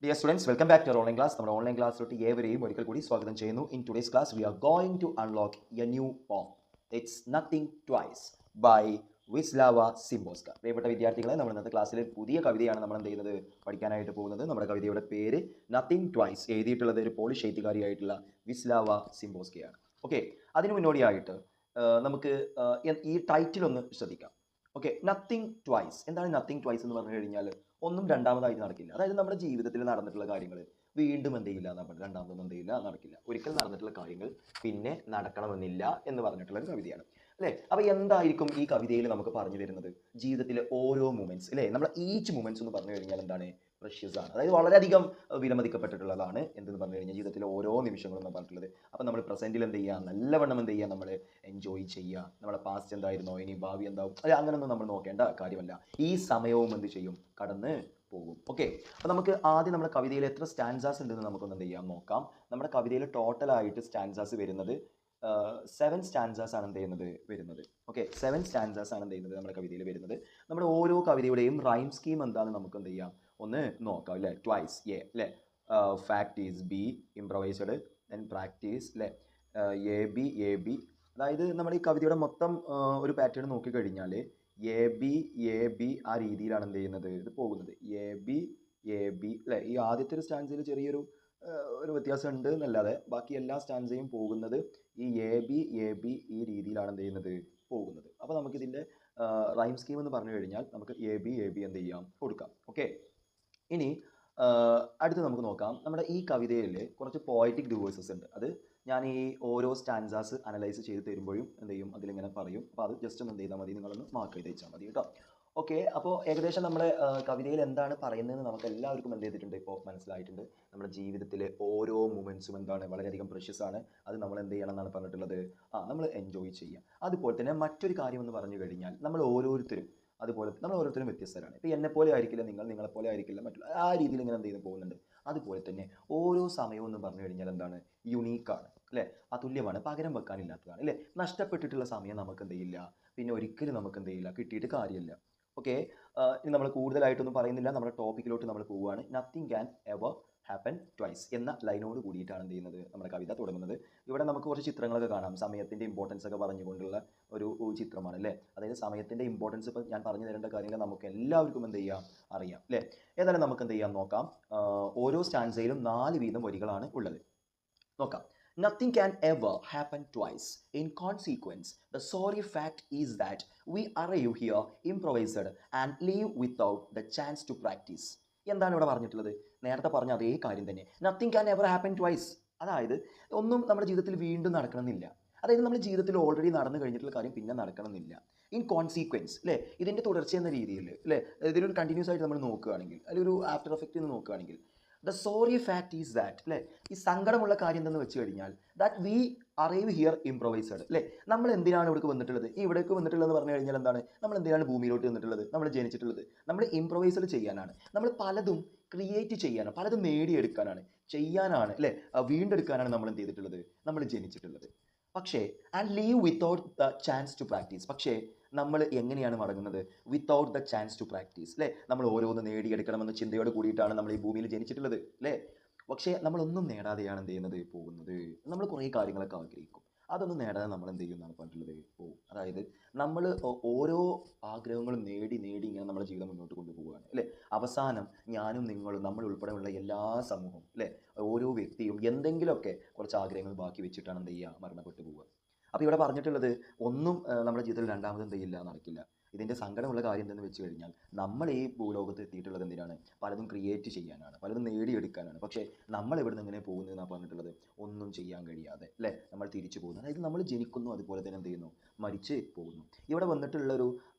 Dear students, welcome back to our online class. നമ്മുടെ online ക്ലാസ്സിലോട്ട് ഏവരെയും ഒരിക്കൽ കൂടി സ്വാഗതം ചെയ്യുന്നു. In today's class, we are going to unlock a new poem. It's Nothing Twice by Wislawa Szymborska. പ്രിയപ്പെട്ട വിദ്യാർത്ഥികളെ, നമ്മൾ ഇന്നത്തെ ക്ലാസ്സിൽ പുതിയ കവിതയാണ് നമ്മൾ എന്ത് ചെയ്യുന്നത് പഠിക്കാനായിട്ട് പോകുന്നത്. നമ്മുടെ കവിതയുടെ പേര് നത്തിങ് ട്വൈസ്. എഴുതിയിട്ടുള്ളത് ഒരു പോളിഷ് എഴുത്തുകാരിയായിട്ടുള്ള വിസ്ലാവ സിംബോസ്കയാണ്. ഓക്കെ, അതിനു മുന്നോടിയായിട്ട് നമുക്ക് ഈ ടൈറ്റിൽ ഒന്ന് ശ്രദ്ധിക്കാം. Okay, nothing twice. എന്താണ് നത്തിങ് ട്വൈസ് എന്ന് പറഞ്ഞു കഴിഞ്ഞാൽ ഒന്നും രണ്ടാമതായിട്ട് നടക്കില്ല. അതായത് നമ്മുടെ ജീവിതത്തിൽ നടന്നിട്ടുള്ള കാര്യങ്ങൾ വീണ്ടും എന്ത് ചെയ്യില്ല എന്നാണ് പറഞ്ഞത്, രണ്ടാമതൊന്നും എന്ത് ചെയ്യില്ല, നടക്കില്ല. ഒരിക്കൽ നടന്നിട്ടുള്ള കാര്യങ്ങൾ പിന്നെ നടക്കണമെന്നില്ല എന്ന് പറഞ്ഞിട്ടുള്ള ഒരു കവിതയാണ് അല്ലേ. അപ്പോൾ എന്തായിരിക്കും ഈ കവിതയിൽ നമുക്ക് പറഞ്ഞു തരുന്നത്? ജീവിതത്തിലെ ഓരോ മൂമെന്റ്സ് അല്ലേ, നമ്മൾ ഈച്ച് മൂമെന്റ്സ് എന്ന് പറഞ്ഞു കഴിഞ്ഞാൽ എന്താണ്, പ്രഷ്യസ് ആണ്. അതായത് വളരെയധികം വിലമതിക്കപ്പെട്ടിട്ടുള്ളതാണ്. എന്തെന്ന് പറഞ്ഞു കഴിഞ്ഞാൽ ജീവിതത്തിലെ ഓരോ നിമിഷങ്ങളും എന്ന് പറഞ്ഞിട്ടുള്ളത്. അപ്പോൾ നമ്മൾ പ്രസന്റിൽ എന്ത് ചെയ്യുക, നല്ലവണ്ണം എന്ത് ചെയ്യുക, നമ്മൾ എൻജോയ് ചെയ്യുക. നമ്മുടെ പാസ്റ്റ് എന്തായിരുന്നോ ഇനി ഭാവി എന്താവും, അത് അങ്ങനെയൊന്നും നമ്മൾ നോക്കേണ്ട കാര്യമല്ല. ഈ സമയവും എന്ത് ചെയ്യും, കടന്ന് പോകും. ഓക്കെ, അപ്പോൾ നമുക്ക് ആദ്യം നമ്മുടെ കവിതയിൽ എത്ര സ്റ്റാൻസാസ് ഉണ്ടെന്ന് നമുക്കൊന്ന് എന്ത് ചെയ്യാം നോക്കാം. നമ്മുടെ കവിതയിൽ ടോട്ടലായിട്ട് സ്റ്റാൻസാസ് വരുന്നത് 7 സ്റ്റാൻസാസ് ആണ് എന്ത് ചെയ്യുന്നത് വരുന്നത്. ഓക്കെ, 7 സ്റ്റാൻസാസ് ആണ് എന്ത് ചെയ്യുന്നത് നമ്മുടെ കവിതയിൽ വരുന്നത്. നമ്മുടെ ഓരോ കവിതയുടെയും റൈം സ്കീം എന്താണെന്ന് നമുക്ക് എന്ത് ചെയ്യാം ഒന്ന് നോക്കാം അല്ലേ. ട്വൈസ് എ അല്ലേ, fact is B, improvised, then practice അല്ലേ, എ ബി. അതായത് നമ്മൾ ഈ കവിതയുടെ മൊത്തം ഒരു പാറ്റേൺ നോക്കിക്കഴിഞ്ഞാൽ എ ബി ആ രീതിയിലാണ് എന്ത് ചെയ്യുന്നത് ഇത് പോകുന്നത്. എ ബി അല്ലേ. ഈ ആദ്യത്തെ ഒരു സ്റ്റാൻസിൽ ചെറിയൊരു വ്യത്യാസം ഉണ്ട് എന്നല്ലാതെ ബാക്കി എല്ലാ സ്റ്റാൻസയും പോകുന്നത് ഈ എ ബി ഈ രീതിയിലാണ് എന്ത് ചെയ്യുന്നത് പോകുന്നത്. അപ്പോൾ നമുക്കിതിൻ്റെ റൈം സ്കീം എന്ന് പറഞ്ഞു കഴിഞ്ഞാൽ നമുക്ക് എ ബി എന്ത് ചെയ്യാം കൊടുക്കാം. ഓക്കെ, ഇനി അടുത്ത് നമുക്ക് നോക്കാം. നമ്മുടെ ഈ കവിതയിൽ കുറച്ച് പോയറ്റിക് ഡിവേഴ്സസ് ഉണ്ട്. അത് ഞാൻ ഈ ഓരോ സ്റ്റാൻസാസ് അനലൈസ് ചെയ്ത് തരുമ്പോഴും എന്ത് ചെയ്യും അതിലിങ്ങനെ പറയും. അപ്പോൾ അത് ജസ്റ്റ് ഒന്ന് എന്ത് ചെയ്താൽ മതി, നിങ്ങളൊന്ന് മാർക്ക് ചെയ്ത് വെച്ചാൽ മതി കേട്ടോ. ഓക്കെ, അപ്പോൾ ഏകദേശം നമ്മുടെ കവിതയിൽ എന്താണ് പറയുന്നതെന്ന് നമുക്ക് എല്ലാവർക്കും എന്ത് ചെയ്തിട്ടുണ്ട്, ഇപ്പോൾ മനസ്സിലായിട്ടുണ്ട്. നമ്മുടെ ജീവിതത്തിലെ ഓരോ മൂമെൻറ്റ്സും എന്താണ് വളരെയധികം പ്രഷ്യസ് ആണ്. അത് നമ്മൾ എന്ത് ചെയ്യണം എന്നാണ് പറഞ്ഞിട്ടുള്ളത്, നമ്മൾ എൻജോയ് ചെയ്യുക. അതുപോലെ തന്നെ മറ്റൊരു കാര്യം എന്ന് പറഞ്ഞു കഴിഞ്ഞാൽ നമ്മൾ ഓരോരുത്തരും വ്യത്യസ്തരാണ്. ഇപ്പോൾ എന്നെപ്പോലെ ആയിരിക്കില്ല നിങ്ങൾ, നിങ്ങളെപ്പോലെ ആയിരിക്കില്ല മറ്റുള്ള, ആ രീതിയിൽ ഇങ്ങനെ എന്ത് ചെയ്ത് പോകുന്നുണ്ട്. അതുപോലെ തന്നെ ഓരോ സമയവും എന്ന് പറഞ്ഞു കഴിഞ്ഞാൽ എന്താണ്, യുണീക്കാണ് അല്ലേ, അതുല്യമാണ്, പകരം വെക്കാനില്ലാത്തതാണ് അല്ലേ. നഷ്ടപ്പെട്ടിട്ടുള്ള സമയം നമുക്ക് എന്ത് ചെയ്യില്ല, പിന്നെ ഒരിക്കലും നമുക്ക് എന്ത് ചെയ്യില്ല, കിട്ടിയിട്ട് കാര്യമില്ല. ഓക്കെ, ഇനി നമ്മൾ കൂടുതലായിട്ടൊന്നും പറയുന്നില്ല, നമ്മുടെ ടോപ്പിക്കിലോട്ട് നമ്മൾ പോവുകയാണ്. Nothing can ever happen twice എന്ന ലൈനോട് കൂടിയിട്ടാണ് എന്ത് ചെയ്യുന്നത് നമ്മുടെ കവിത തുടങ്ങുന്നത്. ഇവിടെ നമുക്ക് കുറച്ച് ചിത്രങ്ങളൊക്കെ കാണാം. സമയത്തിൻ്റെ ഇമ്പോർട്ടൻസ് ഒക്കെ പറഞ്ഞുകൊണ്ടുള്ള ഒരു ചിത്രമാണ് അല്ലേ. അതായത് സമയത്തിൻ്റെ ഇമ്പോർട്ടൻസ് ഇപ്പോൾ ഞാൻ പറഞ്ഞു തരേണ്ട കാര്യങ്ങൾ നമുക്ക് എല്ലാവർക്കും എന്ത് ചെയ്യാം അറിയാം അല്ലേ. ഏതായാലും നമുക്ക് എന്ത് ചെയ്യാം നോക്കാം. ഓരോ സ്റ്റാൻസയിലും 4 വീതം വരികളാണ് ഉള്ളത്. നോക്കാം. Nothing can ever happen twice. In consequence, the sorry fact is that we arrive here improvised and leave without the chance to practice. എന്താണ് ഇവിടെ പറഞ്ഞിട്ടുള്ളത്? നേരത്തെ പറഞ്ഞ അതേ കാര്യം തന്നെ. Nothing can ever happen twice. അതായത് ഒന്നും നമ്മുടെ ജീവിതത്തിൽ വീണ്ടും നടക്കണമെന്നില്ല. അതായത് നമ്മുടെ ജീവിതത്തിൽ ഓൾറെഡി നടന്നു കഴിഞ്ഞിട്ടുള്ള കാര്യം പിന്നെ നടക്കണമെന്നില്ല. ഇൻ കോൺസിക്വൻസ് അല്ലേ, ഇതിൻ്റെ തുടർച്ച എന്ന രീതിയിൽ അല്ലേ, ഇതിലൊരു കണ്ടിന്യൂസ് ആയിട്ട് നമ്മൾ നോക്കുകയാണെങ്കിൽ, അല്ലെങ്കിൽ ഒരു ആഫ്റ്റർ എഫക്റ്റ് എന്ന് നോക്കുകയാണെങ്കിൽ, the sorry fact is that അല്ലേ, ഈ സങ്കടമുള്ള കാര്യം എന്തെന്ന് വെച്ച് കഴിഞ്ഞാൽ that we arrive here improvised അല്ലേ. നമ്മൾ എന്തിനാണ് ഇവിടേക്ക് വന്നിട്ടുള്ളത്, ഈ ഇവിടേക്ക് വന്നിട്ടുള്ളത് എന്ന് പറഞ്ഞു കഴിഞ്ഞാൽ എന്താണ്, നമ്മൾ എന്തിനാണ് ഭൂമിയിലോട്ട് വന്നിട്ടുള്ളത്, നമ്മൾ ജനിച്ചിട്ടുള്ളത് നമ്മൾ ഇംപ്രൊവൈസ്ഡ് ചെയ്യാനാണ്. നമ്മൾ പലതും ക്രിയേറ്റ് ചെയ്യാനാണ്, പലതും നേടിയെടുക്കാനാണ്, ചെയ്യാനാണ് അല്ലേ, വീണ്ടെടുക്കാനാണ് നമ്മൾ എന്ത് ചെയ്തിട്ടുള്ളത്, നമ്മൾ ജനിച്ചിട്ടുള്ളത്. പക്ഷേ and leave without the chance to practise. പക്ഷേ നമ്മൾ എങ്ങനെയാണ് മടങ്ങുന്നത്, without the chance to practise അല്ലേ. നമ്മൾ ഓരോന്ന് നേടിയെടുക്കണമെന്ന ചിന്തയോട് കൂടിയിട്ടാണ് നമ്മൾ ഈ ഭൂമിയിൽ ജനിച്ചിട്ടുള്ളത് അല്ലേ. പക്ഷേ നമ്മളൊന്നും നേടാതെയാണ് എന്ത് ചെയ്യുന്നത് പോകുന്നത്. നമ്മൾ കുറേ കാര്യങ്ങളൊക്കെ ആഗ്രഹിക്കും, അതൊന്നും നേടാതെ നമ്മൾ എന്ത് ചെയ്യുമെന്നാണ് പറഞ്ഞിട്ടുള്ളത് പോകും. അതായത് നമ്മൾ ഓരോ ആഗ്രഹങ്ങളും നേടി ഇങ്ങനെ നമ്മുടെ ജീവിതം മുന്നോട്ട് കൊണ്ടുപോവുകയാണ് അല്ലേ. അവസാനം ഞാനും നിങ്ങളും നമ്മൾ ഉൾപ്പെടെയുള്ള എല്ലാ സമൂഹവും അല്ലേ, ഓരോ വ്യക്തിയും എന്തെങ്കിലുമൊക്കെ കുറച്ച് ആഗ്രഹങ്ങൾ ബാക്കി വെച്ചിട്ടാണ് എന്ത് ചെയ്യുക, മരണപ്പെട്ടു പോവുക. അപ്പോൾ ഇവിടെ പറഞ്ഞിട്ടുള്ളത് ഒന്നും നമ്മുടെ ജീവിതത്തിൽ രണ്ടാമത് എന്ത് ചെയ്യില്ല, നടക്കില്ല. ഇതിൻ്റെ സങ്കടമുള്ള കാര്യം എന്തെന്ന് വെച്ച് കഴിഞ്ഞാൽ നമ്മൾ ഈ ഭൂലോകത്ത് എത്തിയിട്ടുള്ളത് എന്തിനാണ്, പലതും ക്രിയേറ്റ് ചെയ്യാനാണ്, പലതും നേടിയെടുക്കാനാണ്. പക്ഷേ നമ്മൾ ഇവിടെ നിന്ന് എങ്ങനെ പോകുന്നു എന്നാണ് പറഞ്ഞിട്ടുള്ളത്, ഒന്നും ചെയ്യാൻ കഴിയാതെ അല്ലേ, നമ്മൾ തിരിച്ചു പോകുന്നു. അതായത് നമ്മൾ ജനിക്കുന്നു, അതുപോലെ തന്നെ എന്ത് ചെയ്യുന്നു, മരിച്ച് പോകുന്നു. ഇവിടെ വന്നിട്ടുള്ളൊരു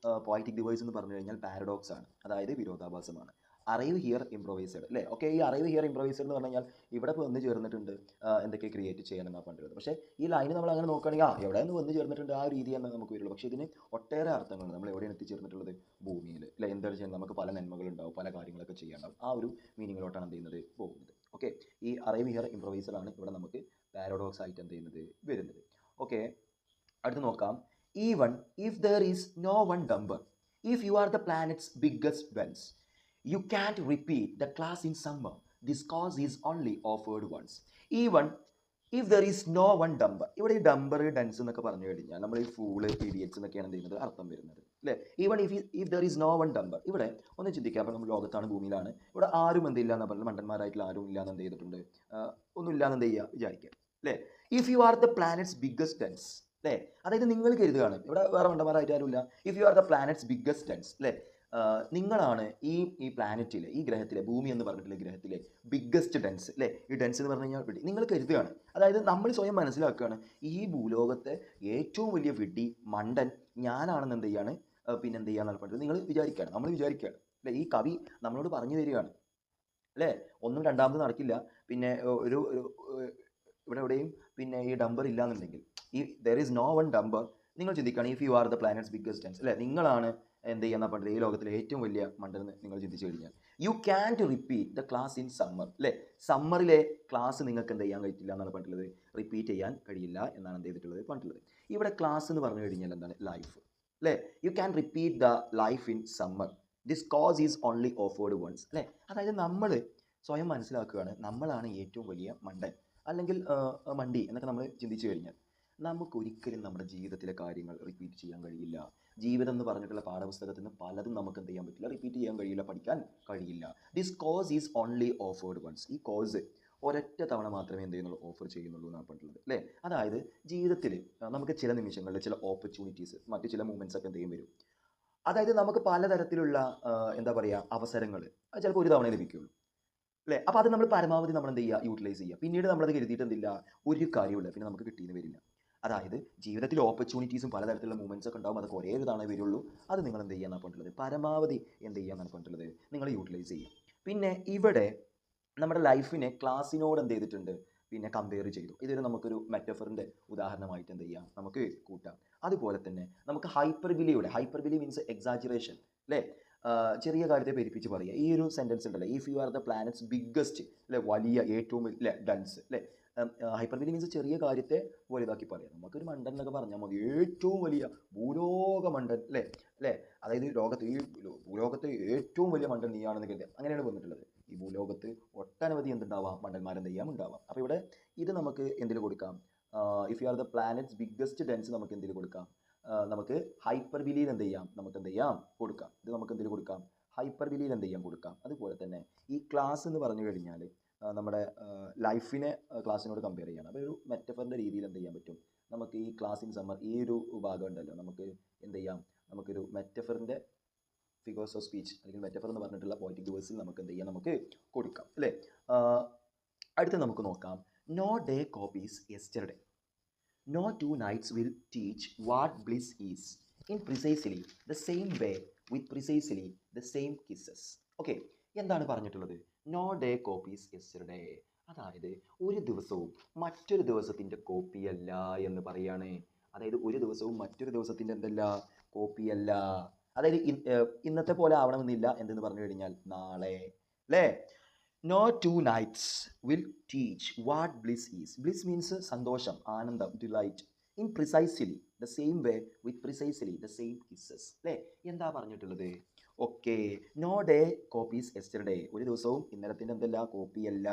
പോയറ്റിക് ഡിവൈസ് എന്ന് പറഞ്ഞു കഴിഞ്ഞാൽ പാരഡോക്സ് ആണ്, അതായത് വിരോധാഭാസമാണ്. അറൈവ് ഹിയർ ഇംപ്രൊവൈസ്ഡ് അല്ലേ. ഓക്കെ, ഈ അറൈവ് ഹിയർ ഇംപ്രൊവൈസ്ഡ് എന്ന് പറഞ്ഞു കഴിഞ്ഞാൽ ഇവിടെ ഇപ്പോൾ വന്ന് ചേർന്നിട്ടുണ്ട്, എന്തൊക്കെ ക്രിയേറ്റ് ചെയ്യാനെന്നാണ് പറഞ്ഞിട്ടുള്ളത്. പക്ഷേ ഈ ലൈന് നമ്മൾ അങ്ങനെ നോക്കുകയാണെങ്കിൽ എവിടെ നിന്ന് വന്ന് ചേർന്നിട്ടുണ്ട് ആ ഒരു രീതി എന്നാണ് നമുക്ക് വരുള്ളൂ. പക്ഷേ ഇതിന് ഒട്ടേറെ അർത്ഥങ്ങളുണ്ട്. നമ്മൾ എവിടെയാണ് എത്തിച്ചേർന്നിട്ടുള്ളത്, ഭൂമിയിൽ അല്ലേ. എന്താണ് ചെയ്യുന്നത്, നമുക്ക് പല നന്മകളുണ്ടാവും, പല കാര്യങ്ങളൊക്കെ ചെയ്യാനുണ്ടാവും. ആ ഒരു മീനിങ്ങിലോട്ടാണ് എന്ത് ചെയ്യുന്നത് പോകുന്നത്. ഓക്കെ, ഈ അറൈവ് ഹിയർ ഇംപ്രൊവൈസ്ഡ് ആണ് ഇവിടെ നമുക്ക് പാരഡോക്സ് ആയിട്ട് എന്ത് ചെയ്യുന്നത് വരുന്നത്. ഓക്കെ, അടുത്ത് നോക്കാം. Even if there is no one dumber, if you are the planet's biggest whales, you can't repeat the class in summer, this course is only offered once. Even if there is no one dumber. ഇവിടെ ഈ ഡംബർ dense എന്നൊക്കെ പറഞ്ഞു കഴിഞ്ഞാൽ നമ്മൾ ഈ fool idiots എന്നൊക്കെയാണ് എന്ത് ചെയ്യുന്നത് അർത്ഥം വരുന്നത് അല്ലേ. Even if there is no one dumber, ഇവിടെ ഒന്ന് ചിന്തിക്കുക. അപ്പോൾ നമ്മൾ ലോകത്താണ്, ഭൂമിയിലാണ്, ഇവിടെ ആരും എന്തില്ല എന്ന് പറഞ്ഞാൽ മണ്ടന്മാരായിട്ടുള്ള ആരും ഇല്ലാന്ന് എന്ത് ചെയ്തിട്ടുണ്ട്, ഒന്നും ഇല്ലാന്ന് എന്ത് ചെയ്യുക വിചാരിക്കുക അല്ലേ. If you are the planet's biggest dense അല്ലേ, അതായത് നിങ്ങൾ കരുതുകയാണ് ഇവിടെ വേറെ മണ്ടന്മാരായിട്ട് ആരുമില്ല. If you are the planet's biggest dense അല്ലേ, നിങ്ങളാണ് ഈ പ്ലാനറ്റിലെ, ഈ ഗ്രഹത്തിലെ, ഭൂമി എന്ന് പറഞ്ഞിട്ടുള്ള ഗ്രഹത്തിലെ ബിഗ്ഗസ്റ്റ് ഡെൻസ് അല്ലേ. ഈ ഡെൻസ് എന്ന് പറഞ്ഞു കഴിഞ്ഞാൽ നിങ്ങൾ കരുതുകയാണ്, അതായത് നമ്മൾ സ്വയം മനസ്സിലാക്കുകയാണ് ഈ ഭൂലോകത്തെ ഏറ്റവും വലിയ വിഡ്ഢി മണ്ടൻ ഞാനാണെന്ന് എന്ത് ചെയ്യാണ്, പിന്നെ എന്ത് ചെയ്യാന്ന് പറഞ്ഞിട്ട് നിങ്ങൾ വിചാരിക്കുകയാണ്, നമ്മൾ വിചാരിക്കുകയാണ് അല്ലേ. ഈ കവി നമ്മളോട് പറഞ്ഞു തരികയാണ് അല്ലേ, ഒന്നും രണ്ടാമത് നടക്കില്ല. പിന്നെ ഒരു ഇവിടെ എവിടെയും പിന്നെ ഈ ഡംബർ ഇല്ലാന്നുണ്ടെങ്കിൽ, ഈ ദർ ഈസ് നോ വൺ ഡംബർ, നിങ്ങൾ ചിന്തിക്കുകയാണ് if you are the planet's biggest dense അല്ലേ, നിങ്ങളാണ് എന്ത് ചെയ്യാൻ പറഞ്ഞത് ഈ ലോകത്തിലെ ഏറ്റവും വലിയ മണ്ടെന്ന് നിങ്ങൾ ചിന്തിച്ചു കഴിഞ്ഞാൽ. You can to repeat the class in summer അല്ലേ, സമ്മറിലെ ക്ലാസ് നിങ്ങൾക്ക് എന്ത് ചെയ്യാൻ കഴിയില്ല എന്നാണ് പറഞ്ഞിട്ടുള്ളത്, റിപ്പീറ്റ് ചെയ്യാൻ കഴിയില്ല എന്നാണ് എന്ത് ചെയ്തിട്ടുള്ളത് പറഞ്ഞിട്ടുള്ളത്. ഇവിടെ ക്ലാസ് എന്ന് പറഞ്ഞു കഴിഞ്ഞാൽ എന്താണ്, ലൈഫ് അല്ലേ. You can repeat the life in summer, this course is only offered once അല്ലേ. അതായത് നമ്മൾ സ്വയം മനസ്സിലാക്കുകയാണ് നമ്മളാണ് ഏറ്റവും വലിയ മണ്ടൻ അല്ലെങ്കിൽ മണ്ടി എന്നൊക്കെ നമ്മൾ ചിന്തിച്ചു കഴിഞ്ഞാൽ നമുക്കൊരിക്കലും നമ്മുടെ ജീവിതത്തിലെ കാര്യങ്ങൾ റിപ്പീറ്റ് ചെയ്യാൻ കഴിയില്ല. ജീവിതം എന്ന് പറഞ്ഞിട്ടുള്ള പാഠപുസ്തകത്തിൽ നിന്ന് പലതും നമുക്ക് എന്ത് ചെയ്യാൻ പറ്റില്ല, റിപ്പീറ്റ് ചെയ്യാൻ കഴിയില്ല, പഠിക്കാൻ കഴിയില്ല. This course is only offered once, ഈ കോസ് ഒരൊറ്റ തവണ മാത്രമേ എന്ത് ചെയ്യുന്നുള്ളൂ, ഓഫർ ചെയ്യുന്നുള്ളൂ എന്നാണ് പറഞ്ഞിട്ടുള്ളത് അല്ലേ. അതായത് ജീവിതത്തിൽ നമുക്ക് ചില നിമിഷങ്ങളിൽ ചില ഓപ്പർച്യൂണിറ്റീസ്, മറ്റു ചില മൂമെൻറ്റ്സ് ഒക്കെ എന്ത് ചെയ്യും വരും. അതായത് നമുക്ക് പലതരത്തിലുള്ള എന്താ പറയുക അവസരങ്ങൾ ചിലപ്പോൾ ഒരു തവണ ലഭിക്കുള്ളൂ അല്ലേ. അപ്പോൾ അത് നമ്മൾ പരമാവധി നമ്മൾ എന്ത് ചെയ്യുക, യൂട്ടിലൈസ് ചെയ്യുക. പിന്നീട് നമ്മളത് കരുതിയിട്ട് എന്തില്ല, ഒരു കാര്യമില്ല, പിന്നെ നമുക്ക് കിട്ടിയെന്ന് വരില്ല. അതായത് ജീവിതത്തിൽ ഓപ്പർച്യൂണിറ്റീസും പലതരത്തിലുള്ള മൂവ്മെൻറ്റ്സ് ഒക്കെ ഉണ്ടാവും, അതൊക്കെ ഒരേ ഒരു തവണ വരുള്ളൂ. അത് നിങ്ങൾ എന്ത് ചെയ്യാന്നാണ് പറഞ്ഞിട്ടുള്ളത്, പരമാവധി എന്ത് ചെയ്യാന്നാണ് പറഞ്ഞിട്ടുള്ളത്, നിങ്ങൾ യൂട്ടിലൈസ് ചെയ്യുക. പിന്നെ ഇവിടെ നമ്മുടെ ലൈഫിനെ ക്ലാസ്സിനോട് എന്ത് ചെയ്തിട്ടുണ്ട്, പിന്നെ കമ്പയർ ചെയ്തു. ഇതൊരു നമുക്കൊരു മെറ്റഫറിൻ്റെ ഉദാഹരണമായിട്ട് എന്ത് ചെയ്യാം, നമുക്ക് കൂട്ടാം. അതുപോലെ തന്നെ നമുക്ക് ഹൈപ്പർബിലി മീൻസ് എക്സാജറേഷൻ അല്ലേ, ചെറിയ കാര്യത്തെ പെരുപ്പിച്ച് പറയുക. ഈ ഒരു സെൻറ്റൻസ് ഉണ്ടല്ലോ, if you are the planet's biggest അല്ലേ, വലിയ ഏറ്റവും അല്ലേ ഡൻസ് അല്ലേ. ഹൈപ്പർബിലി മീൻസ് ചെറിയ കാര്യത്തെ വലുതാക്കി പറയാം. നമുക്കൊരു മണ്ടൻ എന്നൊക്കെ പറഞ്ഞാൽ മതി, ഏറ്റവും വലിയ ഭൂലോക മണ്ടൻ അല്ലേ അല്ലേ, അതായത് ഭൂലോകത്തെ ഏറ്റവും വലിയ മണ്ടൻ നീയാണെന്ന് കരുതുക, അങ്ങനെയാണ് വന്നിട്ടുള്ളത്. ഈ ഭൂലോകത്ത് ഒട്ടനവധി എന്തുണ്ടാവാം, മണ്ടന്മാരെന്ത് ചെയ്യാം ഉണ്ടാവാം. അപ്പോൾ ഇവിടെ ഇത് നമുക്ക് എന്തിൽ കൊടുക്കാം, if you are the planet's biggest dense നമുക്ക് എന്തിൽ കൊടുക്കാം, നമുക്ക് ഹൈപ്പർബിലിയിൽ എന്ത് ചെയ്യാം, നമുക്ക് എന്ത് ചെയ്യാം കൊടുക്കാം. ഇത് നമുക്ക് എന്തിൽ കൊടുക്കാം, ഹൈപ്പർബിലിയിൽ എന്ത് ചെയ്യാം കൊടുക്കാം. അതുപോലെ തന്നെ ഈ ക്ലാസ് എന്ന് പറഞ്ഞു കഴിഞ്ഞാൽ നമ്മുടെ ലൈഫിനെ ക്ലാസ്സിനോട് കമ്പയർ ചെയ്യണം. അപ്പോൾ ഒരു മെറ്റഫറിൻ്റെ രീതിയിൽ എന്ത് ചെയ്യാൻ പറ്റും, നമുക്ക് ഈ ക്ലാസ് ഇൻ സമ്മർ ഈ ഒരു ഭാഗം ഉണ്ടല്ലോ, നമുക്ക് എന്ത് ചെയ്യാം, നമുക്കൊരു മെറ്റഫറിൻ്റെ ഫിഗേഴ്സ് ഓഫ് സ്പീച്ച് അല്ലെങ്കിൽ മെറ്റഫർ എന്ന് പറഞ്ഞിട്ടുള്ള പോയിറ്റിക് വേഴ്സിൽ നമുക്ക് എന്ത് ചെയ്യാം, നമുക്ക് കൊടുക്കാം അല്ലേ. അടുത്ത് നമുക്ക് നോക്കാം, no day copies yesterday, no two nights will teach what bliss is, in precisely the same way with precisely the same kisses. Okay, എന്താണ് പറഞ്ഞിട്ടുള്ളത്, നോ ഡേ കോപ്പീസ് യെസ്റ്റർഡേ, അതായത് ഒരു ദിവസവും മറ്റൊരു ദിവസത്തിൻ്റെ കോപ്പിയല്ല എന്ന് പറയാണ്. അതായത് ഒരു ദിവസവും മറ്റൊരു ദിവസത്തിൻ്റെ എന്തല്ല, കോപ്പിയല്ല. അതായത് ഇന്നത്തെ പോലെ ആവണമെന്നില്ല എന്തെന്ന് പറഞ്ഞു കഴിഞ്ഞാൽ നാളെ അല്ലേ. No two nights will teach what bliss is. Bliss means സന്തോഷം, ആനന്ദം, delight. In precisely the same way with precisely the same kisses അല്ലേ. എന്താ പറഞ്ഞിട്ടുള്ളത്, okay, no day copies yesterday, ഒരു ദിവസവും ഇന്നലത്തിൻ്റെ എന്തല്ല, കോപ്പിയല്ല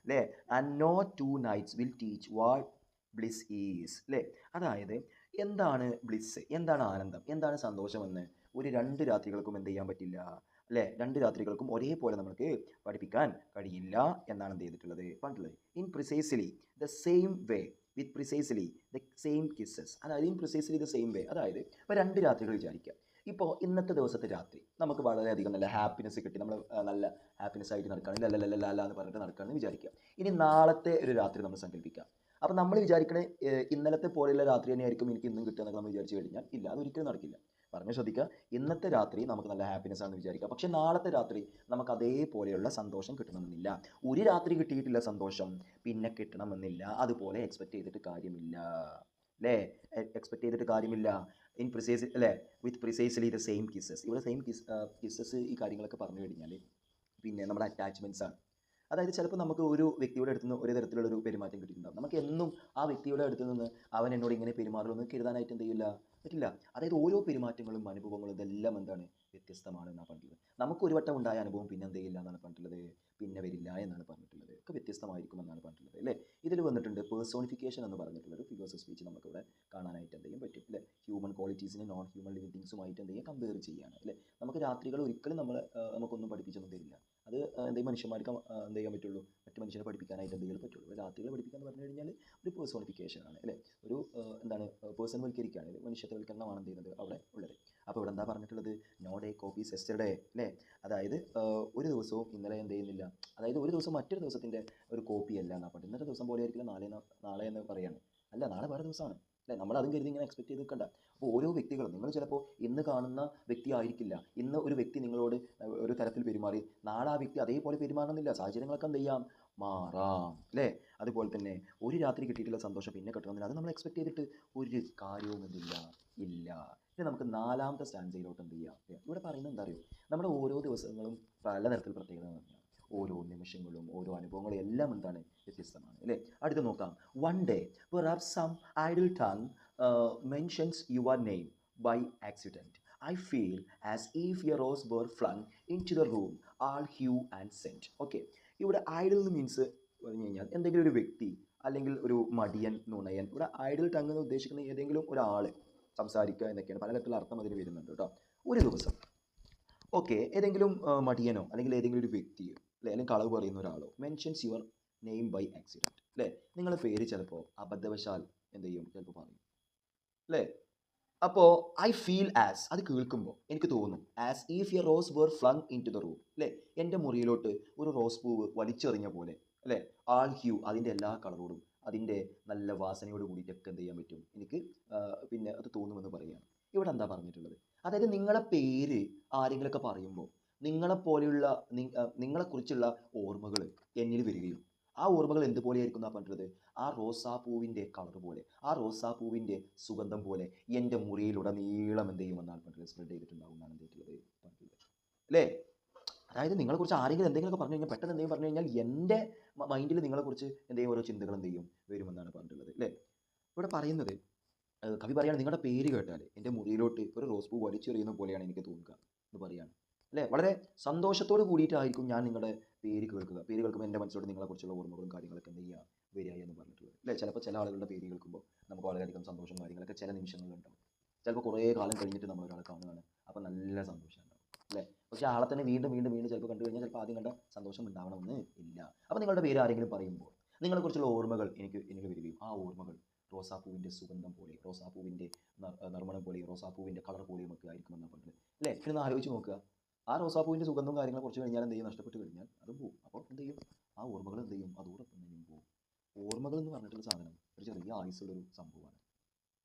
അല്ലേ. And no two nights will teach what bliss is അല്ലേ. അതായത് എന്താണ് ബ്ലിസ്, എന്താണ് ആനന്ദം, എന്താണ് സന്തോഷമെന്ന് ഒരു രണ്ട് രാത്രികൾക്കും എന്ത് ചെയ്യാൻ പറ്റില്ല അല്ലേ, രണ്ട് രാത്രികൾക്കും ഒരേപോലെ നമുക്ക് പഠിപ്പിക്കാൻ കഴിയില്ല എന്നാണ് എന്ത് ചെയ്തിട്ടുള്ളത് പറഞ്ഞിട്ടുള്ളത്. In precisely the same way with precisely the same kisses, അതായത് in precisely the same way. അതായത് ഇപ്പോൾ രണ്ട് രാത്രികൾ വിചാരിക്കുക. ഇപ്പോൾ ഇന്നത്തെ ദിവസത്തെ രാത്രി നമുക്ക് വളരെയധികം നല്ല ഹാപ്പിനെസ് കിട്ടി, നമ്മൾ നല്ല ഹാപ്പിനെസ് ആയിട്ട് നടക്കുകയാണ്, ലല്ല എന്ന് പറഞ്ഞിട്ട് നടക്കുകയാണെന്ന് വിചാരിക്കുക. ഇനി നാളത്തെ ഒരു രാത്രി നമ്മൾ സങ്കല്പിക്കാം. അപ്പോൾ നമ്മൾ വിചാരിക്കണേ ഇന്നലത്തെ പോലെയുള്ള രാത്രി തന്നെയായിരിക്കും എനിക്ക് ഇന്നും കിട്ടുക എന്നൊക്കെ നമ്മൾ വിചാരിച്ചു കഴിഞ്ഞാൽ ഇല്ല, അതൊരിക്കലും നടക്കില്ല. പറഞ്ഞ് ശ്രദ്ധിക്കുക, ഇന്നത്തെ രാത്രി നമുക്ക് നല്ല ഹാപ്പിനെസ് ആണെന്ന് വിചാരിക്കുക, പക്ഷേ നാളത്തെ രാത്രി നമുക്ക് അതേപോലെയുള്ള സന്തോഷം കിട്ടണമെന്നില്ല. ഒരു രാത്രി കിട്ടിയിട്ടില്ല സന്തോഷം, പിന്നെ കിട്ടണമെന്നില്ല. അതുപോലെ എക്സ്പെക്റ്റ് ചെയ്തിട്ട് കാര്യമില്ല അല്ലേ, എക്സ്പെക്റ്റ് ചെയ്തിട്ട് കാര്യമില്ല. ഇൻ പ്രിസൈസ് അല്ലേ, വിത്ത് പ്രിസൈസ്ലി ദ സെയിം കിസ്സസ്. ഇവിടെ സെയിം കിസ്സസ് ഈ കാര്യങ്ങളൊക്കെ പറഞ്ഞു കഴിഞ്ഞാൽ പിന്നെ നമ്മുടെ അറ്റാച്ച്മെൻറ്റ്സ് ആണ്. അതായത് ചിലപ്പോൾ നമുക്ക് ഒരു വ്യക്തിയുടെ അടുത്ത് നിന്ന് ഒരു തരത്തിലുള്ളൊരു പെരുമാറ്റം കിട്ടിയിട്ടുണ്ടാകും. നമുക്ക് എന്നും ആ വ്യക്തിയുടെ അടുത്ത് നിന്ന് അവൻ എന്നോട് ഇങ്ങനെ പെരുമാറുമെന്ന് കരുതാനായിട്ട് എന്ത് ചെയ്യില്ല, പറ്റില്ല. അതായത് ഓരോ പെരുമാറ്റങ്ങളും അനുഭവങ്ങളും ഇതെല്ലാം എന്താണ് വ്യത്യസ്തമാണ് എന്നാണ് പറഞ്ഞിട്ടുള്ളത്. നമുക്ക് ഒരു വട്ടം ഉണ്ടായ അനുഭവം പിന്നെ എന്ത് ചെയ്യില്ല എന്നാണ് പറഞ്ഞിട്ടുള്ളത്, പിന്നെ വരില്ല എന്നാണ് പറഞ്ഞിട്ടുള്ളത്. ഒക്കെ വ്യത്യസ്തമായിരിക്കും എന്നാണ് പറഞ്ഞിട്ടുള്ളത് അല്ലേ. ഇതിൽ വന്നിട്ടുണ്ട് പേഴ്സോണിഫിക്കേഷൻ എന്ന് പറഞ്ഞിട്ടുള്ള ഒരു ഫിഗേഴ്സ് ഓഫ് സ്പീച്ച് നമുക്കിവിടെ കാണാനായിട്ട് എന്ത് ചെയ്യും പറ്റും അല്ലേ. ഹ്യൂമൻ ക്വാളിറ്റീസിനെ നോൺ ഹ്യൂമൻ ലിവിങ് തിങ്സുമായിട്ട് എന്ത് ചെയ്യും കമ്പയർ ചെയ്യുകയാണ് അല്ലേ. നമുക്ക് രാത്രികൾ ഒരിക്കലും നമുക്കൊന്നും പഠിപ്പിച്ചൊന്നും തരില്ല. അത് എന്തെങ്കിലും മനുഷ്യന്മാർക്ക് എന്ത് ചെയ്യാൻ പറ്റുള്ളൂ, മറ്റു മനുഷ്യരെ പഠിപ്പിക്കാനായിട്ട് എന്ത് ചെയ്യാൻ പറ്റുള്ളൂ. രാത്രികൾ പഠിപ്പിക്കുക എന്ന് പറഞ്ഞു കഴിഞ്ഞാൽ ഒരു പേഴ്സോണിഫിക്കേഷൻ ആണ് അല്ലേ. ഒരു എന്താണ് പേഴ്സൺവൽക്കരിക്കുകയാണ്, മനുഷ്യത്വവൽക്കരണമാണ് എന്ത് ചെയ്യുന്നത് അവിടെ ഉള്ളത്. അപ്പോൾ ഇവിടെ എന്താ പറഞ്ഞിട്ടുള്ളത്, നോ ഡേ കോപ്പീസ് യെസ്റ്റർഡേ അല്ലേ. അതായത് ഒരു ദിവസവും ഇന്നലെ എന്ത് ചെയ്യുന്നില്ല, അതായത് ഒരു ദിവസം മറ്റൊരു ദിവസത്തിൻ്റെ ഒരു കോപ്പി അല്ല എന്നാ പറഞ്ഞത്. ഇന്നത്തെ ദിവസം പോലെ ആയിരിക്കില്ല നാളെ എന്ന് പറയാണ്, അല്ല നാളെ വേറെ ദിവസമാണ് അല്ലേ. നമ്മൾ അതും കരുതി ഇങ്ങനെ എക്സ്പെക്ട് ചെയ്ത് നിൽക്കണ്ട. അപ്പോൾ ഓരോ വ്യക്തികളും നിങ്ങൾ ചിലപ്പോൾ ഇന്ന് കാണുന്ന വ്യക്തി ആയിരിക്കില്ല, ഇന്ന് ഒരു വ്യക്തി നിങ്ങളോട് ഒരു തരത്തിൽ പെരുമാറി നാളെ ആ വ്യക്തി അതേപോലെ പെരുമാറണമെന്നില്ല. സാഹചര്യങ്ങളൊക്കെ എന്ത് ചെയ്യാം, മാറാം അല്ലേ. അതുപോലെ തന്നെ ഒരു രാത്രി കിട്ടിയിട്ടുള്ള സന്തോഷം പിന്നെ കിട്ടണമെന്നില്ല. അത് നമ്മൾ എക്സ്പെക്ട് ചെയ്തിട്ട് ഒരു കാര്യവും എന്തില്ല ഇല്ല. ഇനി നമുക്ക് നാലാമത്തെ സ്റ്റാൻസയിലോട്ട് എന്ത് ചെയ്യാം. ഇവിടെ പറയുന്നത് എന്താ അറിയോ, നമ്മുടെ ഓരോ ദിവസങ്ങളും പലതരത്തിൽ പ്രത്യേകത തന്നെയാണ്. ഓരോ നിമിഷങ്ങളും ഓരോ അനുഭവങ്ങളും എല്ലാം എന്താണ് വ്യത്യസ്തമാണ് അല്ലേ. അടുത്ത് നോക്കാം. One day perhaps some idle tongue mentions your name by accident. I feel as if your rose were flung into the room, all hue and scent. Okay, ഇവിടെ ഐഡിൽ എന്ന് മീൻസ് പറഞ്ഞു കഴിഞ്ഞാൽ എന്തെങ്കിലും ഒരു വ്യക്തി അല്ലെങ്കിൽ ഒരു മടിയൻ, നുണയൻ. ഇവിടെ ഐഡിൽ ടങ് എന്ന് ഉദ്ദേശിക്കുന്ന ഏതെങ്കിലും ഒരാൾ സംസാരിക്കുക എന്നൊക്കെയാണ്. പലതരത്തിലുള്ള അർത്ഥം അതിന് വരുന്നുണ്ട് കേട്ടോ. ഒരു ദിവസം ഓക്കെ, ഏതെങ്കിലും മടിയനോ അല്ലെങ്കിൽ ഏതെങ്കിലും ഒരു വ്യക്തിയോ അല്ലെ, അല്ലെങ്കിൽ കളവ് പറയുന്ന ഒരാളോ mentions your name by accident അല്ലേ. നിങ്ങളുടെ പേര് ചിലപ്പോൾ അബദ്ധവശാൽ എന്ത് ചെയ്യും, ചിലപ്പോൾ പറയും അല്ലേ. അപ്പോൾ ഐ ഫീൽ ആസ്, അത് കേൾക്കുമ്പോൾ എനിക്ക് തോന്നും, as if your rose were flung into the room അല്ലേ. എൻ്റെ മുറിയിലോട്ട് ഒരു റോസ് പൂവ് വലിച്ചെറിഞ്ഞ പോലെ അല്ലേ. ആൾ ഹ്യൂ, അതിൻ്റെ എല്ലാ കളറോടും അതിൻ്റെ നല്ല വാസനയോട് കൂടിയിട്ടൊക്കെ എന്ത് ചെയ്യാൻ പറ്റും എനിക്ക്, പിന്നെ അത് തോന്നുമെന്ന് പറയുകയാണ്. ഇവിടെ എന്താ പറഞ്ഞിട്ടുള്ളത്, അതായത് നിങ്ങളെ പേര് ആരെങ്കിലുമൊക്കെ പറയുമ്പോൾ നിങ്ങളെപ്പോലെയുള്ള നിങ്ങളെക്കുറിച്ചുള്ള ഓർമ്മകൾ എന്നിൽ വരികയും ആ ഓർമ്മകൾ എന്തുപോലെയായിരിക്കും എന്നാണ് പറഞ്ഞിട്ടുള്ളത്, ആ റോസാപ്പൂവിൻ്റെ കളർ പോലെ, ആ റോസാപ്പൂവിൻ്റെ സുഗന്ധം പോലെ എൻ്റെ മുറിയിലുടനീളം എന്ത് ചെയ്യുമെന്നാണ് പറഞ്ഞിട്ടുള്ളത്, സ്പ്രെഡ് ചെയ്തിട്ടുണ്ടാവും എന്നാണ് എന്ത് ചെയ്തിട്ടുള്ളത് പറഞ്ഞിട്ടുള്ളത് അല്ലേ. അതായത് നിങ്ങളെക്കുറിച്ച് ആരെങ്കിലും എന്തെങ്കിലുമൊക്കെ പറഞ്ഞു കഴിഞ്ഞാൽ, പെട്ടെന്ന് എന്തെങ്കിലും പറഞ്ഞു കഴിഞ്ഞാൽ എൻ്റെ മൈൻഡിൽ നിങ്ങളെക്കുറിച്ച് എന്തെങ്കിലും ഓരോ ചിന്തകൾ എന്ത് ചെയ്യും വരുമെന്നാണ് പറഞ്ഞിട്ടുള്ളത് അല്ലേ. ഇവിടെ പറയുന്നത്, കവി പറയുകയാണ്, നിങ്ങളുടെ പേര് കേട്ടാൽ എൻ്റെ മുറിയിലോട്ട് ഒരു റോസ് പൂ വലിച്ചെറിയുന്ന പോലെയാണ് എനിക്ക് തോന്നുക എന്ന് പറയുകയാണ് അല്ലേ. വളരെ സന്തോഷത്തോട് കൂടിയിട്ടായിരിക്കും ഞാൻ നിങ്ങളുടെ പേര് കേൾക്കുക. പേര് കേൾക്കുമ്പോൾ എൻ്റെ മനസ്സിലോട്ട് നിങ്ങളെക്കുറിച്ചുള്ള ഓർമ്മകളും കാര്യങ്ങളൊക്കെ എന്ത് ചെയ്യുക വരിക എന്ന് പറഞ്ഞിട്ടുള്ളത് അല്ലേ. ചിലപ്പോൾ ചില ആളുകളുടെ പേര് കേൾക്കുമ്പോൾ നമുക്ക് വളരെയധികം സന്തോഷം കാര്യങ്ങളൊക്കെ ചില നിമിഷങ്ങളിലുണ്ടാവും. ചിലപ്പോൾ കുറേ കാലം കഴിഞ്ഞിട്ട് നമ്മൾ ഒരാളെ കാണുകയാണ്, അപ്പോൾ നല്ല സന്തോഷം ഉണ്ടാവും അല്ലേ. പക്ഷേ ആളെ തന്നെ വീണ്ടും വീണ്ടും വീണ്ടും ചിലപ്പോൾ കണ്ടു കഴിഞ്ഞാൽ ചിലപ്പോൾ ആദ്യം കണ്ട സന്തോഷം ഉണ്ടാവണമെന്ന് ഇല്ല. അപ്പോൾ നിങ്ങളുടെ പേര് ആരെങ്കിലും പറയുമ്പോൾ നിങ്ങളെക്കുറിച്ചുള്ള ഓർമ്മകൾ എനിക്ക് വരികയും ആ ഓർമ്മകൾ റോസാപ്പൂവിൻ്റെ സുഗന്ധം പോലെ, റോസാപ്പൂവിൻ്റെ നറുമണം പോലെ, റോസാപ്പൂവിൻ്റെ കളർ പോലെയും ഒക്കെ ആയിരിക്കുമെന്നാണ് പറഞ്ഞത് അല്ലേ. പിന്നെ ഒന്ന് ആലോചിച്ച് നോക്കുക, ആ റോസാപ്പൂവിൻ്റെ സുഗന്ധവും കാര്യങ്ങളും കുറച്ച് കഴിഞ്ഞാൽ എന്ത് ചെയ്യും, നഷ്ടപ്പെട്ട് കഴിഞ്ഞാൽ അതും പോകും. അപ്പോൾ എന്ത് ചെയ്യും, ആ ഓർമ്മകൾ എന്ത് ചെയ്യും, അതോടൊപ്പം തന്നെയും പോകും. ഓർമ്മകൾ എന്ന് പറഞ്ഞിട്ടുള്ള സാധനം ഒരു ചെറിയ ആയുസ്സുള്ളൊരു സംഭവമാണ്.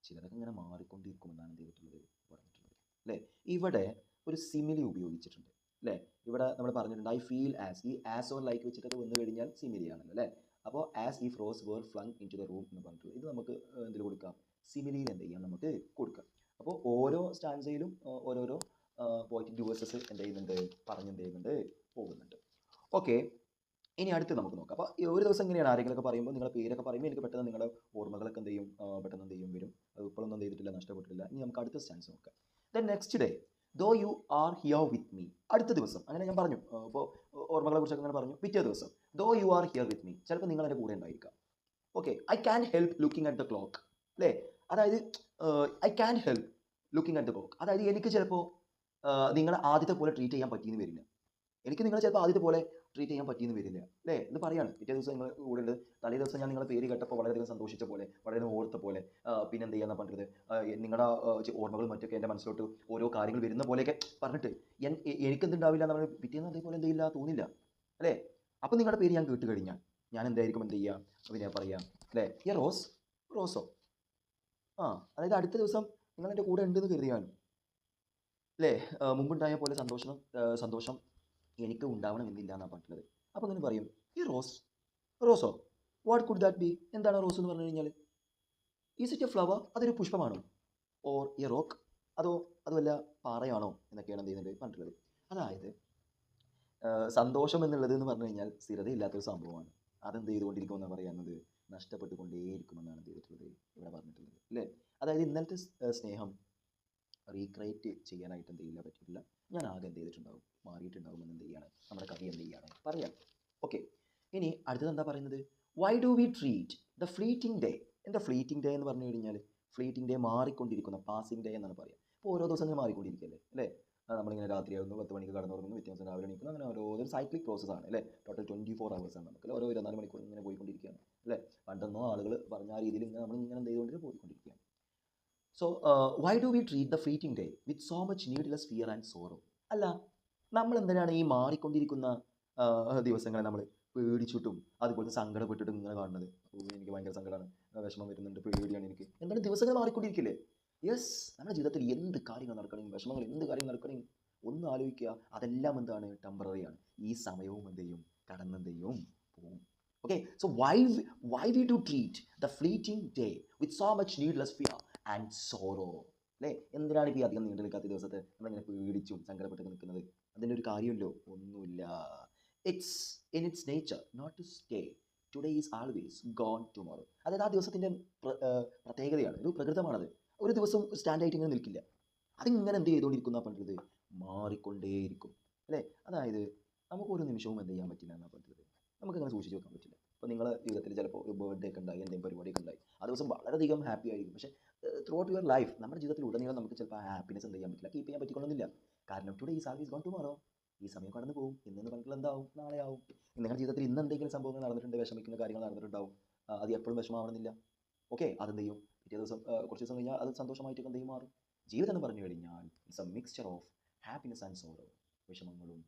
ചിലതൊക്കെ ഇങ്ങനെ മാറിക്കൊണ്ടിരിക്കുമെന്നാണ് എന്ത് ചെയ്തിട്ടുള്ളത് പറഞ്ഞിട്ടുള്ളത് അല്ലേ. ഇവിടെ ഒരു സിമിലി ഉപയോഗിച്ചിട്ടുണ്ട് അല്ലേ. ഇവിടെ നമ്മൾ പറഞ്ഞിട്ടുണ്ട് ഐ ഫീൽ ആസ്, ഈ ആസ് ഓർ ലൈക്ക് വെച്ചിട്ടൊക്കെ വന്നു കഴിഞ്ഞാൽ സിമിലി ആണല്ലോ അല്ലേ. അപ്പോൾ as if rose were flung into the room എന്ന് പറഞ്ഞിട്ടുള്ളത്, ഇത് നമുക്ക് എന്തിൽ കൊടുക്കാം, സിമിലിയിൽ എന്ത് ചെയ്യാം നമുക്ക് കൊടുക്കാം. അപ്പോൾ ഓരോ സ്റ്റാൻസയിലും ഓരോരോ പോയിറ്റിക് ഡിവേഴ്സസ് എന്ത് ചെയ്യുന്നുണ്ട്, എന്ത് ചെയ്യുന്നുണ്ട് പോകുന്നുണ്ട്. ഓക്കെ, ഇനി അടുത്ത് നമുക്ക് നോക്കാം. അപ്പോൾ ഒരു ദിവസം ഇങ്ങനെയാണ്, ആരെങ്കിലുമൊക്കെ പറയുമ്പോൾ നിങ്ങളുടെ പേരൊക്കെ പറയുമ്പോൾ എനിക്ക് പെട്ടെന്ന് നിങ്ങളുടെ ഓർമ്മകളൊക്കെ എന്ത് ചെയ്യും, പെട്ടെന്ന് എന്ത് ചെയ്യും വരും. അത് ഇപ്പോഴൊന്നും എന്ത് ചെയ്തിട്ടില്ല, നഷ്ടപ്പെട്ടിട്ടില്ല. ഇനി നമുക്ക് അടുത്ത സ്റ്റാൻസ് നോക്കാം. Then next day though you are here with me. അടുത്ത ദിവസം അങ്ങനെ ഞാൻ പറഞ്ഞു, ഇപ്പോൾ ഓർമ്മകളെ കുറിച്ചൊക്കെ അങ്ങനെ പറഞ്ഞു. പിറ്റേ ദിവസം though you are here with me, ചിലപ്പോൾ നിങ്ങൾ എൻ്റെ കൂടെ ഉണ്ടായിരിക്കാം. Okay, I can help looking at the clock അല്ലേ. അതായത് I can help looking at the clock, അതായത് എനിക്ക് ചിലപ്പോൾ നിങ്ങളെ ആദ്യത്തെ പോലെ ട്രീറ്റ് ചെയ്യാൻ പറ്റിയെന്ന് വരില്ല. എനിക്ക് നിങ്ങളെ ചിലപ്പോൾ ആദ്യത്തെ പോലെ ട്രീറ്റ് ചെയ്യാൻ പറ്റിയെന്ന് വരില്ല അല്ലേ എന്ന് പറയാണ്. പിറ്റേ ദിവസം നിങ്ങൾ കൂടെ ഉണ്ട്, തലേ ദിവസം ഞാൻ നിങ്ങളുടെ പേര് കേട്ടപ്പോൾ വളരെയധികം സന്തോഷിച്ച പോലെ, വളരെയധികം ഓർത്ത പോലെ, പിന്നെ എന്ത് ചെയ്യാന്ന് പറഞ്ഞത്, നിങ്ങളുടെ ഓർമ്മകളും മറ്റൊക്കെ എൻ്റെ മനസ്സിലോട്ട് ഓരോ കാര്യങ്ങൾ വരുന്ന പോലെയൊക്കെ പറഞ്ഞിട്ട് എനിക്കെന്തുണ്ടാവില്ല എന്ന് പറഞ്ഞാൽ പിറ്റേന്ന് അതേപോലെ എന്ത് ചെയ്യില്ല, തോന്നില്ല അല്ലേ. അപ്പം നിങ്ങളുടെ പേര് ഞാൻ കേട്ട് കഴിഞ്ഞാൽ ഞാൻ എന്തായിരിക്കും എന്ത് ചെയ്യുക, പിന്നെ പറയാം അല്ലേ, റോസോ. അതായത് അടുത്ത ദിവസം നിങ്ങൾ എൻ്റെ കൂടെ ഉണ്ടെന്ന് കരുതിയാലും അല്ലേ, മുമ്പുണ്ടായ പോലെ സന്തോഷം എനിക്ക് ഉണ്ടാവണമെന്നില്ല എന്നാണ് പറഞ്ഞിട്ടുള്ളത്. അപ്പോൾ അങ്ങനെ പറയും, ഈ റോസോ വാട്ട് കുഡ് ദാറ്റ് ബി, എന്താണ് റോസ് എന്ന് പറഞ്ഞു കഴിഞ്ഞാൽ, ഈസ് ഇറ്റ് എ ഫ്ലവർ, അതൊരു പുഷ്പമാണോ, ഓർ എ റോക്ക്, അത് വല്ല പാറയാണോ എന്നൊക്കെയാണ് എന്ത് ചെയ്യുന്നത് പറഞ്ഞിട്ടുള്ളത്. അതായത് സന്തോഷം എന്നുള്ളത് എന്ന് പറഞ്ഞു കഴിഞ്ഞാൽ സ്ഥിരതയില്ലാത്തൊരു സംഭവമാണ്. അതെന്ത് ചെയ്തുകൊണ്ടിരിക്കുമെന്നാണ് പറയുന്നത്, നഷ്ടപ്പെട്ടുകൊണ്ടേയിരിക്കുമെന്നാണ് എന്ത് ചെയ്തിട്ടുള്ളത് ഇവിടെ പറഞ്ഞിട്ടുള്ളത് അല്ലേ. അതായത് ഇന്നലത്തെ സ്നേഹം റീക്രിയേറ്റ് ചെയ്യാനായിട്ട് എന്ത് ചെയ്യില്ല പറ്റില്ല. ഞാൻ ആകെ എന്ത് ചെയ്തിട്ടുണ്ടാവും, മാറിയിട്ടുണ്ടാവുമെന്ന് എന്ത് ചെയ്യാണ് നമ്മുടെ കവി എന്ത് ചെയ്യാണ് പറയാം. ഓക്കെ, ഇനി അടുത്തത് എന്താ പറയുന്നത്, Y do we treat the fleeting day. എന്താ ഫ്ലീറ്റിംഗ് ഡേ എന്ന് പറഞ്ഞു കഴിഞ്ഞാൽ, ഫ്ലീറ്റിംഗ് ഡേ മാറിക്കൊണ്ടിരിക്കുന്ന പാസിംഗ് ഡേ എന്നാണ് പറയുക. അപ്പോൾ ഓരോ ദിവസം ഇങ്ങനെ മാറിക്കൊണ്ടിരിക്കുകയല്ലേ അല്ലേ. നമ്മളിങ്ങനെ രാത്രിയാകുന്നു, 10 മണിക്ക് കടന്നുറങ്ങുന്നു, വ്യത്യാസം രാവിലെ എണീക്കുന്നു, അങ്ങനെ ഓരോ സൈക്ലിക് പ്രോസസ്സാണ് അല്ലേ. ടോട്ടൽ 24 hours ആണ് നമുക്ക്, ഓരോ 24 മണിക്കൂർ ഇങ്ങനെ പോയിക്കൊണ്ടിരിക്കുകയാണ് അല്ലേ. പണ്ടൊന്നും ആളുകൾ പറഞ്ഞ ആ രീതിയിൽ ഇങ്ങനെ നമ്മളിങ്ങനെ എന്ത് ചെയ്തുകൊണ്ട് പോയിക്കൊണ്ടിരിക്കുകയാണ്. So why do we treat the fleeting day with so much needless fear and sorrow. അല്ല, നമ്മൾ എന്തിനാണ് ഈ മാറിക്കൊണ്ടിരിക്കുന്ന ദിവസങ്ങളെ നമ്മൾ പേടിച്ചിട്ടും അതുപോലെ സങ്കടപ്പെട്ടിട്ടും ഇങ്ങനെ കാണുന്നത്. എനിക്ക് ഭയങ്കര സങ്കടമാണ്, വിഷമം വരുന്നുണ്ട്, പേടിയാണ് എനിക്ക്. എന്താണ് ദിവസങ്ങൾ മാറിക്കൊണ്ടിരിക്കില്ലേ. യെസ്, നമ്മുടെ ജീവിതത്തിൽ എന്ത് കാര്യങ്ങൾ നടക്കണമെങ്കിൽ, വിഷമങ്ങൾ എന്ത് കാര്യങ്ങൾ നടക്കണമെങ്കിൽ ഒന്ന് ആലോചിക്കുക, അതെല്ലാം എന്താണ് ടെമ്പററിയാണ്. ഈ സമയവും എന്ത് ചെയ്യും, കടന്നെന്ത് ചെയ്യും, പോകും. Okay, so why we do treat the fleeting day with so much needless fear and sorrow അല്ലേ. എന്തിനാണ് ഇപ്പോൾ ഈ അധികം നീണ്ടു നിൽക്കാത്ത ദിവസത്തെ നമ്മളിങ്ങനെ പേടിച്ചും സങ്കടപ്പെട്ടൊക്കെ നിൽക്കുന്നത്? അതിൻ്റെ ഒരു കാര്യമല്ലോ, ഒന്നുമില്ല. It's in its nature not to stay. Today is always gone tomorrow. അതായത് ആ ദിവസത്തിൻ്റെ പ്രത്യേകതയാണ്, ഒരു പ്രകൃതമാണത്. ഒരു ദിവസം സ്റ്റാൻഡായിട്ട് ഇങ്ങനെ നിൽക്കില്ല, അതിങ്ങനെ എന്ത് ചെയ്തുകൊണ്ടിരിക്കുന്ന പറഞ്ഞത്, മാറിക്കൊണ്ടേയിരിക്കും അല്ലേ. അതായത് നമുക്ക് ഒരു നിമിഷവും എന്ത് ചെയ്യാൻ പറ്റില്ല എന്നാണ് പറഞ്ഞത്, നമുക്കങ്ങനെ സൂക്ഷിച്ച് വെക്കാൻ പറ്റില്ല. ഇപ്പോൾ നിങ്ങളുടെ ജീവിതത്തിൽ ചിലപ്പോൾ ഒരു ബർത്ത്ഡേ ഒക്കെ ഉണ്ടായി, എന്തെങ്കിലും പരിപാടിയൊക്കെ ഉണ്ടായി, ആ ദിവസം വളരെയധികം ഹാപ്പി ആയിരിക്കും. പക്ഷേ ത്രൂ ഔട്ട് യുവർ ലൈഫ്, നമ്മുടെ ജീവിതത്തിൽ ഉടനീളം നമുക്ക് ചിലപ്പോൾ ആ ഹാപ്പിനെസ് എന്ത് ചെയ്യാൻ പറ്റില്ല, കീപ്പ് ചെയ്യാൻ പറ്റിക്കൊള്ളുന്നില്ല. കാരണം today is always gone tomorrow. ഈ സമയം കടന്നു പോകും. ഇന്നെന്ന് പറഞ്ഞിട്ടുള്ള എന്താവും, നാളെ ആവും. നിങ്ങളുടെ ജീവിതത്തിൽ ഇന്ന് എന്തെങ്കിലും സംഭവങ്ങൾ നടന്നിട്ടുണ്ട്, വിഷമിക്കുന്ന കാര്യങ്ങൾ നടന്നിട്ടുണ്ടാവും. അത് എപ്പോഴും വിഷമമാവണമെന്നില്ല. ഓക്കെ, അതെന്ത് ചെയ്യും, പിറ്റേ ദിവസം കുറച്ച് ദിവസം കഴിഞ്ഞാൽ അത് സന്തോഷമായിട്ട് എന്ത് ചെയ്യും, മാറും. ജീവിതം എന്ന് പറഞ്ഞു കഴിഞ്ഞാൽ it's a mixture of happiness and sorrow. വിഷമങ്ങളും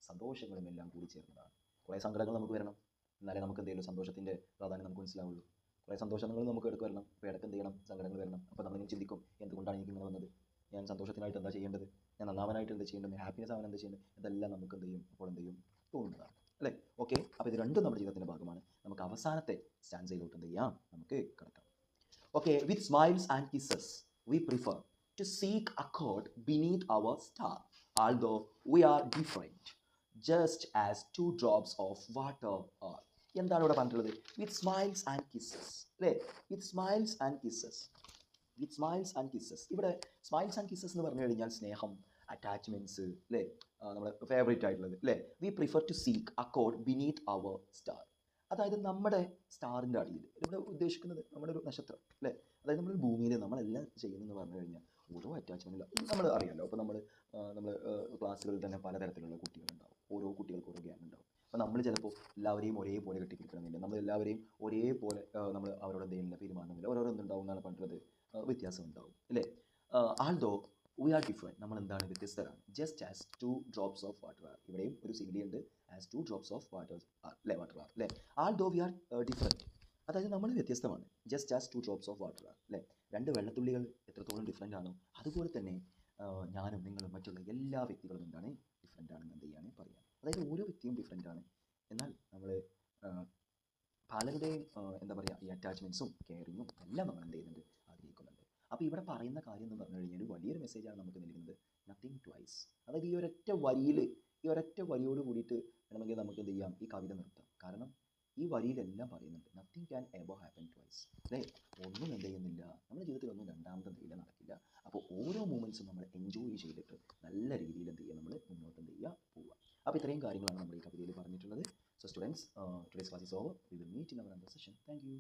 സന്തോഷങ്ങളും എല്ലാം കൂടി ചേർന്നതാണ്. കുറേ സങ്കടങ്ങൾ നമുക്ക് വരണം, എന്നാലേ നമുക്ക് എന്തെങ്കിലും സന്തോഷത്തിൻ്റെ പ്രാധാന്യം നമുക്ക് മനസ്സിലാവുള്ളൂ. കുറേ സന്തോഷങ്ങൾ നമുക്ക് ഇടയ്ക്ക് വരണം, അപ്പോൾ ഇടയ്ക്ക് എന്ത് ചെയ്യണം, സങ്കടങ്ങൾ വരണം. അപ്പോൾ നമ്മളിങ്ങനെ ചിന്തിക്കും, എന്തുകൊണ്ടാണ് എനിക്കിങ്ങനെ വന്നത്, ഞാൻ സന്തോഷത്തിനായിട്ട് എന്താ ചെയ്യേണ്ടത്, ഞാൻ നന്നാവാനായിട്ട് എന്താ ചെയ്യേണ്ടത്, ഹാപ്പിനെസ് ആവാൻ എന്താ ചെയ്യേണ്ടത്, ഇതെല്ലാം നമുക്ക് എന്ത് ചെയ്യും, അപ്പോൾ എന്ത് ചെയ്യും, തോന്നുന്നതാണ് അല്ലേ. ഓക്കെ, അപ്പോൾ ഇത് രണ്ടും നമ്മുടെ ജീവിതത്തിൻ്റെ ഭാഗമാണ്. നമുക്ക് അവസാനത്തെ സ്റ്റാൻസയിലോട്ട് എന്ത് ചെയ്യാം, നമുക്ക് കിടക്കാം. Okay, with smiles and kisses we prefer to seek accord beneath our star although we are different just as 2 drops of water are. എന്താണ് ഇവിടെ പറഞ്ഞിട്ടുള്ളത്, വിത്ത് സ്മൈൽസ് ആൻഡ് കിസ്സസ് അല്ലേ. With smiles and kisses, with smiles and kisses. ഇവിടെ smiles and kisses എന്ന് പറഞ്ഞു കഴിഞ്ഞാൽ സ്നേഹം, attachments അല്ലേ, നമ്മുടെ ഫേവറേറ്റ് ആയിട്ടുള്ളത് അല്ലേ. We prefer to seek accord beneath our star. അതായത് നമ്മുടെ സ്റ്റാറിൻ്റെ അടിയിൽ, ഇവിടെ ഉദ്ദേശിക്കുന്നത് നമ്മുടെ ഒരു നക്ഷത്രം അല്ലേ. അതായത് നമ്മൾ ഭൂമിയിൽ നമ്മളെല്ലാം ചെയ്യുന്നതെന്ന് പറഞ്ഞു കഴിഞ്ഞാൽ ഓരോ അറ്റാച്ച്മെൻറ്റില്ല, നമ്മൾ അറിയാമല്ലോ. അപ്പോൾ നമ്മൾ ക്ലാസ്സുകളിൽ തന്നെ പലതരത്തിലുള്ള കുട്ടികളുണ്ടാവും, ഓരോ കുട്ടികൾക്ക് ഓരോ ഗ്യാങ് ഉണ്ടാവും. അപ്പോൾ നമ്മൾ ചിലപ്പോൾ എല്ലാവരെയും ഒരേപോലെ കെട്ടിപ്പിടിക്കണമെന്നില്ല, നമ്മൾ എല്ലാവരെയും ഒരേപോലെ നമ്മൾ അവരോട് എന്തെങ്കിലും പെരുമാറണമെന്നില്ല, ഓരോരോ എന്തുണ്ടാവും എന്നാണ് പറഞ്ഞത്, വ്യത്യാസം ഉണ്ടാവും അല്ലേ. ആൾദോ വി ആർ ഡിഫറെൻറ്റ്, നമ്മൾ എന്താണ്, വ്യത്യസ്തരാണ്. Just as 2 drops of water are. ഇവിടെയും ഒരു സിമിലി ഉണ്ട്, as 2 drops of water are അല്ലേ, വാട്ടർ ആർ അല്ലേ. ആൾദോ വി ആർ ഡിഫറെൻറ്റ്, അതായത് നമ്മൾ വ്യത്യസ്തമാണ്. Just as 2 drops of water are അല്ലേ. 2 വെള്ളത്തുള്ളികൾ എത്രത്തോളം ഡിഫറെൻ്റ് ആണോ അതുപോലെ തന്നെ ഞാനും നിങ്ങളും മറ്റുള്ള എല്ലാ വ്യക്തികളും എന്താണ്, ഡിഫറെൻ്റ് ആണെന്ന് എന്ത് ചെയ്യാണ് പറയാം. അതായത് ഓരോ വ്യക്തിയും ഡിഫറെൻ്റ് ആണ്. എന്നാൽ നമ്മൾ പലരുടെയും എന്താ പറയുക, ഈ അറ്റാച്ച്മെൻറ്റ്സും കെയറിങ്ങും എല്ലാം നമ്മൾ എന്ത് ചെയ്യുന്നുണ്ട്, ആഗ്രഹിക്കുന്നുണ്ട്. അപ്പോൾ ഇവിടെ പറയുന്ന കാര്യം എന്ന് പറഞ്ഞു കഴിഞ്ഞാൽ ഒരു വലിയൊരു മെസ്സേജാണ് നമുക്ക് നൽകുന്നത്, നത്തിങ് ട്വൈസ്. അതായത് ഈ ഒരൊറ്റ വരിയിൽ, ഈ ഒരൊറ്റ വരിയോട് കൂടിയിട്ട് വേണമെങ്കിൽ നമുക്ക് എന്ത് ചെയ്യാം, ഈ കവിത നിർത്താം. കാരണം ഈ വരിയിലെല്ലാം പറയുന്നുണ്ട് nothing can ever happen twice അല്ലേ. ഒന്നും എന്ത് ചെയ്യുന്നില്ല, നമ്മുടെ ജീവിതത്തിൽ ഒന്നും രണ്ടാമത്തെ എന്തെങ്കിലും നടക്കില്ല. അപ്പോൾ ഓരോ മൂമെൻറ്റ്സും നമ്മൾ എൻജോയ് ചെയ്തിട്ട് നല്ല രീതിയിൽ എന്ത് ചെയ്യുക, നമ്മൾ മുന്നോട്ട് എന്ത് ചെയ്യുക, പോവുക. അപ്പോൾ ഇത്രയും കാര്യങ്ങളാണ് നമ്മൾ ഈ കവിതയിൽ പറഞ്ഞിട്ടുള്ളത്. So students, today's class is over. We will meet in our another session. Thank you.